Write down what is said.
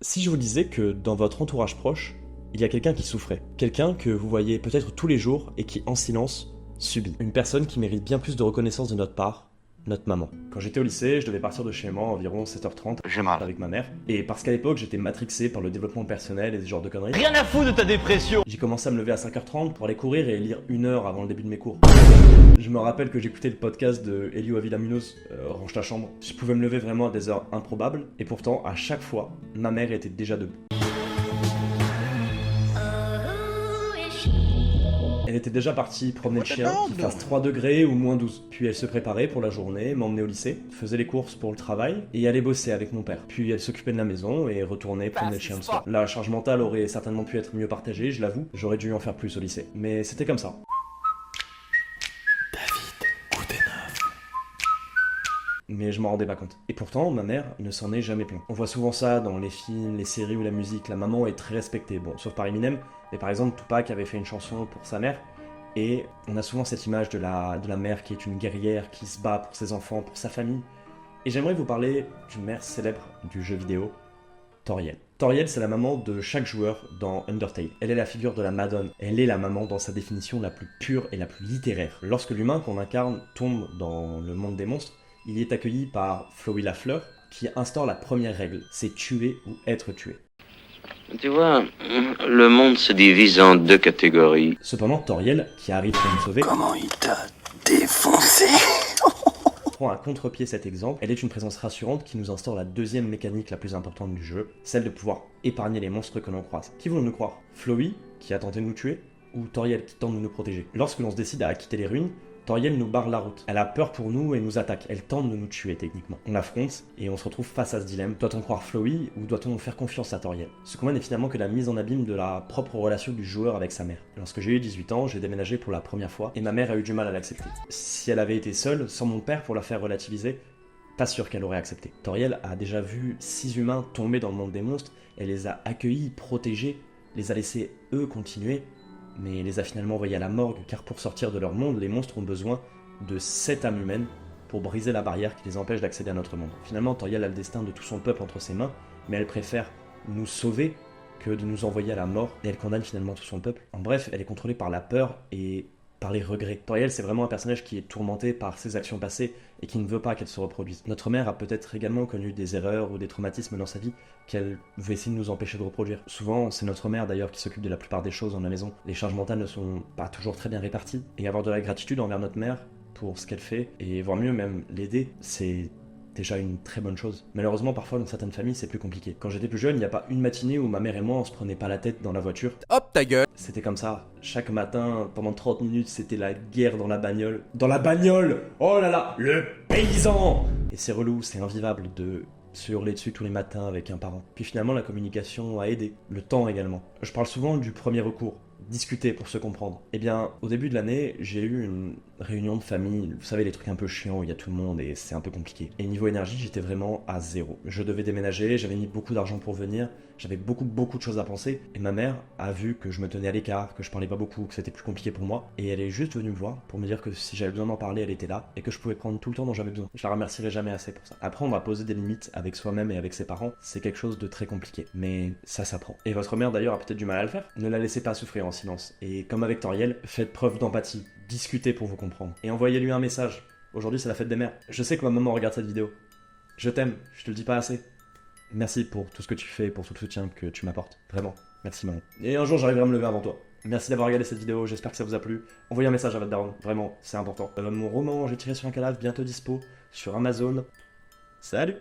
Si je vous disais que dans votre entourage proche, il y a quelqu'un qui souffrait, quelqu'un que vous voyez peut-être tous les jours et qui, en silence, subit. Une personne qui mérite bien plus de reconnaissance de notre part, notre maman. Quand j'étais au lycée, je devais partir de chez moi à environ 7h30 J'ai mal. avec ma mère, et parce qu'à l'époque j'étais matrixé par le développement personnel et ce genre de conneries, Rien à foutre de ta dépression. j'ai commencé à me lever à 5h30 pour aller courir et lire 1 heure avant le début de mes cours. Je me rappelle que j'écoutais le podcast de Elio Avilaminos, Range ta chambre. Je pouvais me lever vraiment à des heures improbables, et pourtant, à chaque fois, ma mère était déjà debout. Elle était déjà partie promener le chien, qu'il fasse 3 degrés ou moins 12. Puis elle se préparait pour la journée, m'emmenait au lycée, faisait les courses pour le travail et allait bosser avec mon père. Puis elle s'occupait de la maison et retournait promener le chien le soir. La charge mentale aurait certainement pu être mieux partagée, je l'avoue. J'aurais dû en faire plus au lycée. Mais c'était comme ça. Mais je m'en rendais pas compte. Et pourtant, ma mère ne s'en est jamais plainte. On voit souvent ça dans les films, les séries ou la musique. La maman est très respectée. Bon, sauf par Eminem. Mais par exemple, Tupac avait fait une chanson pour sa mère. Et on a souvent cette image de la mère qui est une guerrière, qui se bat pour ses enfants, pour sa famille. Et j'aimerais vous parler d'une mère célèbre du jeu vidéo, Toriel. Toriel, c'est la maman de chaque joueur dans Undertale. Elle est la figure de la Madone. Elle est la maman dans sa définition la plus pure et la plus littéraire. Lorsque l'humain qu'on incarne tombe dans le monde des monstres, il y est accueilli par Flowey la fleur, qui instaure la première règle, c'est tuer ou être tué. Tu vois, le monde se divise en deux catégories. Cependant, Toriel, qui arrive pour nous sauver, Comment il t'a défoncé? prend à contre-pied cet exemple. Elle est une présence rassurante qui nous instaure la deuxième mécanique la plus importante du jeu, celle de pouvoir épargner les monstres que l'on croise. Qui vont nous croire? Flowey, qui a tenté de nous tuer, ou Toriel, qui tente de nous protéger? Lorsque l'on se décide à quitter les ruines, Toriel nous barre la route. Elle a peur pour nous et nous attaque. Elle tente de nous tuer techniquement. On l'affronte et on se retrouve face à ce dilemme. Doit-on croire Flowey ou doit-on faire confiance à Toriel? Ce combat n'est finalement que la mise en abîme de la propre relation du joueur avec sa mère. Lorsque j'ai eu 18 ans, j'ai déménagé pour la première fois et ma mère a eu du mal à l'accepter. Si elle avait été seule, sans mon père pour la faire relativiser, pas sûr qu'elle aurait accepté. Toriel a déjà vu 6 humains tomber dans le monde des monstres, elle les a accueillis, protégés, les a laissés eux continuer, mais les a finalement envoyés à la morgue, car pour sortir de leur monde, les monstres ont besoin de 7 âmes humaines pour briser la barrière qui les empêche d'accéder à notre monde. Finalement, Toriel a le destin de tout son peuple entre ses mains, mais elle préfère nous sauver que de nous envoyer à la mort, et elle condamne finalement tout son peuple. En bref, elle est contrôlée par la peur et par les regrets. Toriel, c'est vraiment un personnage qui est tourmenté par ses actions passées et qui ne veut pas qu'elles se reproduisent. Notre mère a peut-être également connu des erreurs ou des traumatismes dans sa vie qu'elle veut essayer de nous empêcher de reproduire. Souvent, c'est notre mère d'ailleurs qui s'occupe de la plupart des choses dans la maison. Les charges mentales ne sont pas toujours très bien réparties, et avoir de la gratitude envers notre mère pour ce qu'elle fait, et voire mieux même l'aider, c'est déjà une très bonne chose. Malheureusement, parfois dans certaines familles, c'est plus compliqué. Quand j'étais plus jeune, il n'y a pas une matinée où ma mère et moi on se prenait pas la tête dans la voiture. Hop ta gueule. C'était comme ça. Chaque matin, pendant 30 minutes, c'était la guerre dans la bagnole. Dans la bagnole! Oh là là! Le paysan! Et c'est relou, c'est invivable de se hurler dessus tous les matins avec un parent. Puis finalement, la communication a aidé. Le temps également. Je parle souvent du premier recours. Discuter pour se comprendre. Eh bien, au début de l'année, j'ai eu une réunion de famille, vous savez, les trucs un peu chiants où il y a tout le monde et c'est un peu compliqué. Et niveau énergie, j'étais vraiment à zéro. Je devais déménager, j'avais mis beaucoup d'argent pour venir, j'avais beaucoup de choses à penser, et ma mère a vu que je me tenais à l'écart, que je parlais pas beaucoup, que c'était plus compliqué pour moi, et elle est juste venue me voir pour me dire que si j'avais besoin d'en parler, elle était là, et que je pouvais prendre tout le temps dont j'avais besoin. Je la remercierai jamais assez pour ça. Apprendre à poser des limites avec soi-même et avec ses parents, c'est quelque chose de très compliqué, mais ça s'apprend. Et votre mère d'ailleurs a peut-être du mal à le faire. Ne la laissez pas souffrir en silence. Et comme avec Toriel, faites preuve d'empathie, discutez pour vous comprendre, et envoyez-lui un message. Aujourd'hui c'est la fête des mères. Je sais que ma maman regarde cette vidéo. Je t'aime, je te le dis pas assez. Merci pour tout ce que tu fais, pour tout le soutien que tu m'apportes. Vraiment, merci maman. Et un jour j'arriverai à me lever avant toi. Merci d'avoir regardé cette vidéo, j'espère que ça vous a plu. Envoyez un message à votre daron, vraiment, c'est important. Mon roman J'ai tiré sur un cadavre, bientôt dispo sur Amazon. Salut!